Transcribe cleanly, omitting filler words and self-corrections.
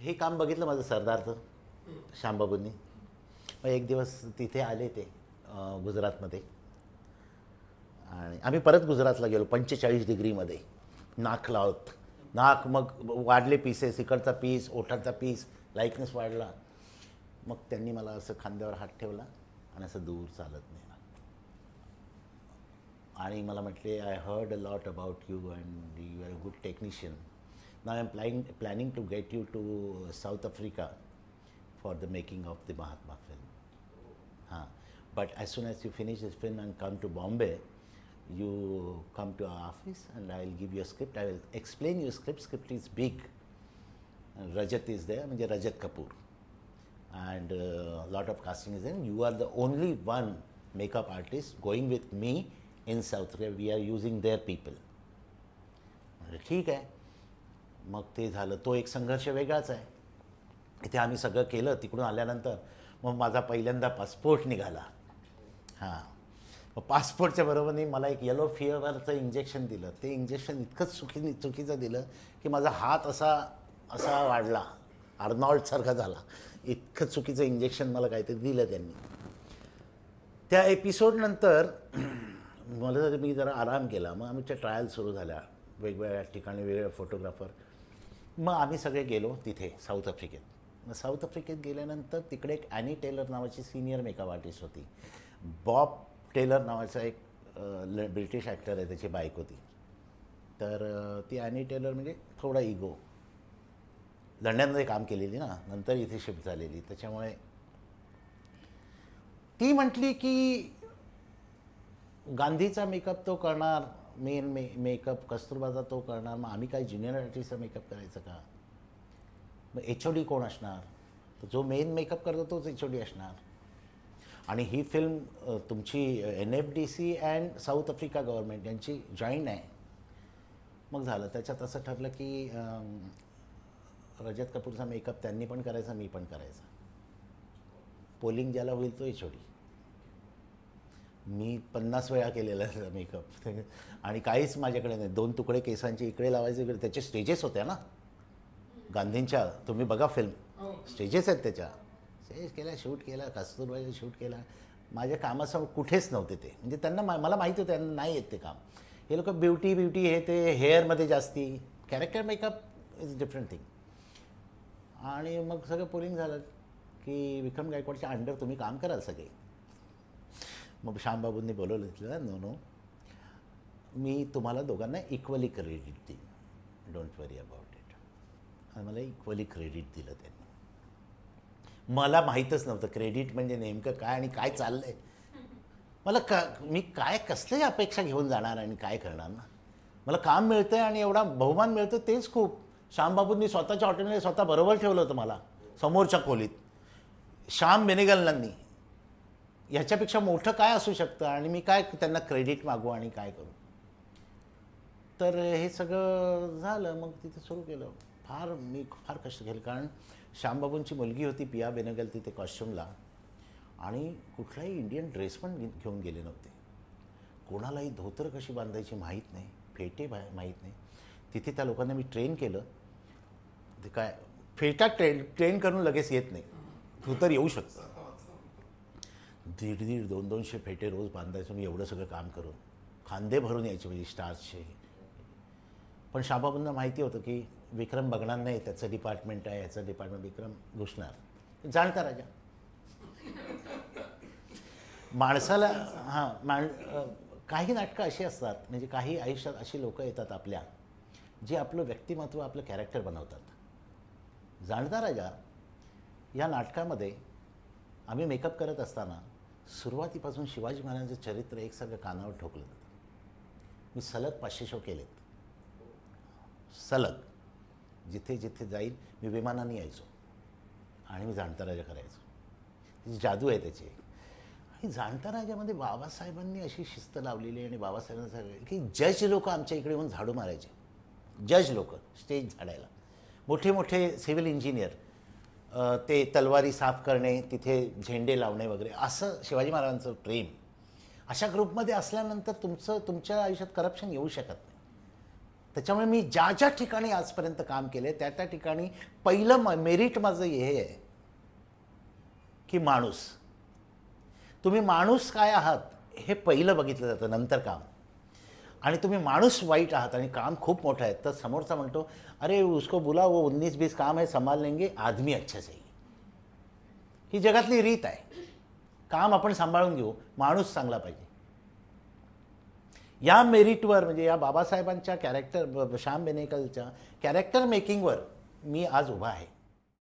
हे काम बघितलं माझं सरदारचं श्यामबाबूंनी. मग एक दिवस तिथे आले ते गुजरातमध्ये आणि आम्ही परत गुजरातला गेलो 45 डिग्रीमध्ये नाक लावत. नाक मग वाढले पीसेस, इकडचा पीस, ओठाचा पीस, लाईकनेस वाढला. मग त्यांनी मला असं खांद्यावर हात ठेवला आणि असं दूर चालत नेला आणि मला म्हटले, I heard a lot about you and you are a good technician. Now I am planning to get you to South Africa for the making of the Mahatma film. हाँ, but as soon as you finish this film and come to Bombay, you come to our office and I will give you a script. I will explain your script. Script is big. And Rajat is there, म्हणजे Rajat Kapoor. And lot of casting is there. You are the only one makeup artist going with me in South Korea. We are using their people. म्हणजे ठीक आहे. मग ते झालं. तो एक संघर्ष वेगळाच आहे. इथे आम्ही सगळं केलं. तिकडून आल्यानंतर मग माझा पहिल्यांदा पासपोर्ट निघाला. हां, मग पासपोर्टच्या बरोबरनी मला एक येलो फिअरचं इंजेक्शन दिलं. ते इंजेक्शन इतकंच चुकीचं दिलं की माझा हात असा वाढला, आर्नॉल्डसारखा झाला. इतकं चुकीचं इंजेक्शन मला काहीतरी दिलं त्यांनी. त्या एपिसोडनंतर मला मी जरा आराम केला. मग आमच्या ट्रायल सुरू झाल्या वेगवेगळ्या ठिकाणी, वेगवेगळ्या फोटोग्राफर. मग आम्ही सगळे गेलो तिथे साऊथ आफ्रिकेत. मग साऊथ आफ्रिकेत गेल्यानंतर तिकडे एक ॲनी टेलर नावाची सिनियर मेकअप आर्टिस्ट होती. बॉब टेलर नावाचा एक ब्रिटिश ॲक्टर आहे, त्याची बाईक होती. तर ती ॲनी टेलर म्हणजे थोडा इगो, लंडनमध्ये काम केलेली ना, नंतर इथे शिफ्ट झालेली. त्याच्यामुळे ती म्हटली की गांधीचा मेकअप तो करणार, मेन मेकअप कस्तुरबाचा तो करणार, मग आम्ही काय ज्युनियर आर्टिस्टचा मेकअप करायचं का? मग HOD कोण असणार? तर जो मेन मेकअप करतो तोच HOD असणार. आणि ही फिल्म तुमची NFDC and south Africa government यांची जॉईंट आहे. मग झालं त्याच्यात असं ठरलं की रजत कपूरचा मेकअप त्यांनी पण करायचा, मी पण करायचा. पोलिंग ज्याला होईल तो HOD. मी 50 वेळा केलेला मेकअप आणि काहीच माझ्याकडे नाही. 2 तुकडे केसांचे इकडे लावायचे, इकडे. त्याचे स्टेजेस होत्या ना गांधींच्या, तुम्ही बघा फिल्म, स्टेजेस आहेत त्याच्या. स्टेज केला, शूट केला, कस्तुरबाईचं शूट केला. माझ्या कामासमोर कुठेच नव्हते ते. म्हणजे त्यांना मला माहिती होतं त्यांना नाही येत ते काम. हे लोक ब्युटी हे ते हेअरमध्ये जास्ती, character makeup is different thing. आणि मग सगळं पोलिंग झालं की विक्रम गायकवाडच्या अंडर तुम्ही काम कराल सगळे. मग श्यामबाबूंनी बोलवलं तिथलं, नो, मी तुम्हाला दोघांना इक्वली क्रेडिट देईन, डोंट वरी अबाउट इट. आणि मला इक्वली क्रेडिट दिलं त्यांनी. मला माहीतच नव्हतं क्रेडिट म्हणजे नेमकं काय आणि काय चाललं आहे. मी काय कसल्याही अपेक्षा घेऊन जाणार आणि काय करणार ना. मला काम मिळतं आहे आणि एवढा बहुमान मिळतो तेच खूप. श्यामबाबूंनी स्वतःच्या हॉटेलमध्ये स्वतः बरोबर ठेवलं होतं मला समोरच्या खोलीत. श्याम बेनेगलांनी ह्याच्यापेक्षा मोठं काय असू शकतं आणि मी काय त्यांना क्रेडिट मागू आणि काय करू. तर हे सगळं झालं. मग तिथे सुरू केलं. मी फार कष्ट केले, कारण श्यामबाबूंची मुलगी होती पिया बेनेगल तिथे कॉस्ट्युमला, आणि कुठलाही इंडियन ड्रेस पण घेऊन गेले नव्हते. कोणालाही धोतर कशी बांधायची माहीत नाही, फेटे माहीत नाही. तिथे त्या लोकांना मी ट्रेन केलं. ते काय फेटा ट्रेन करून लगेच येत नाही, धोतर येऊ शकतं. 1.5 200 फेटे रोज बांधायचो मी, एवढं सगळं काम करून. खांदे भरून यायचे म्हणजे स्टार्सचे. पण श्यामबाबूंना माहिती होतं की विक्रम बघणार नाही, त्याचं डिपार्टमेंट आहे, याचं डिपार्टमेंट, विक्रम घुसणार. जाणता राजा माणसाला. काही नाटकं अशी असतात, म्हणजे काही आयुष्यात अशी लोकं येतात आपल्या, जे आपलं व्यक्तिमत्व, आपलं कॅरेक्टर बनवतात. जाणता राजा या नाटकामध्ये आम्ही मेकअप करत असताना सुरुवातीपासून शिवाजी महाराजांचं चरित्र एकसारखं कानावर ठोकलं जातं. मी सलग 500 शो केलेत. सलग जिथे जिथे जाईल मी विमानाने यायचो आणि मी जाणता राजा करायचो. त्याची जादू आहे त्याची. आणि जाणता राजामध्ये बाबासाहेबांनी अशी शिस्त लावलेली आहे, आणि बाबासाहेबांचं की जज लोक आमच्या इकडे येऊन झाडू मारायचे. जज लोक स्टेज झाडायला, मोठे मोठे सिव्हिल इंजिनियर, ते तलवारी साफ करणे, तिथे झेंडे लावणे वगैरे, असं शिवाजी महाराजांचं प्रेम. अशा ग्रुपमध्ये असल्यानंतर तुमच्या आयुष्यात करप्शन येऊ शकत नाही. त्याच्यामुळे मी ज्या ज्या ठिकाणी आजपर्यंत काम केले त्या त्या ठिकाणी पहिलं मेरिट माझं हे आहे की माणूस. तुम्ही माणूस काय आहात हे पहिलं बघितलं जातं, नंतर काम. आणि तुम्ही माणूस वाईट आहात आणि काम खूप मोठं आहे तर समोरचा म्हणतो अरे उसको बुला, वो 19-20 काम है संभाल लेंगे, आदमी अच्छा चाहिए. ही जगातली रीत आहे. काम आपण सांभाळून घेऊ, माणूस चांगला पाहिजे. या मेरिटवर म्हणजे या बाबासाहेबांच्या कॅरेक्टर, श्याम बेनेगलच्या कॅरेक्टर मेकिंगवर मी आज उभा आहे.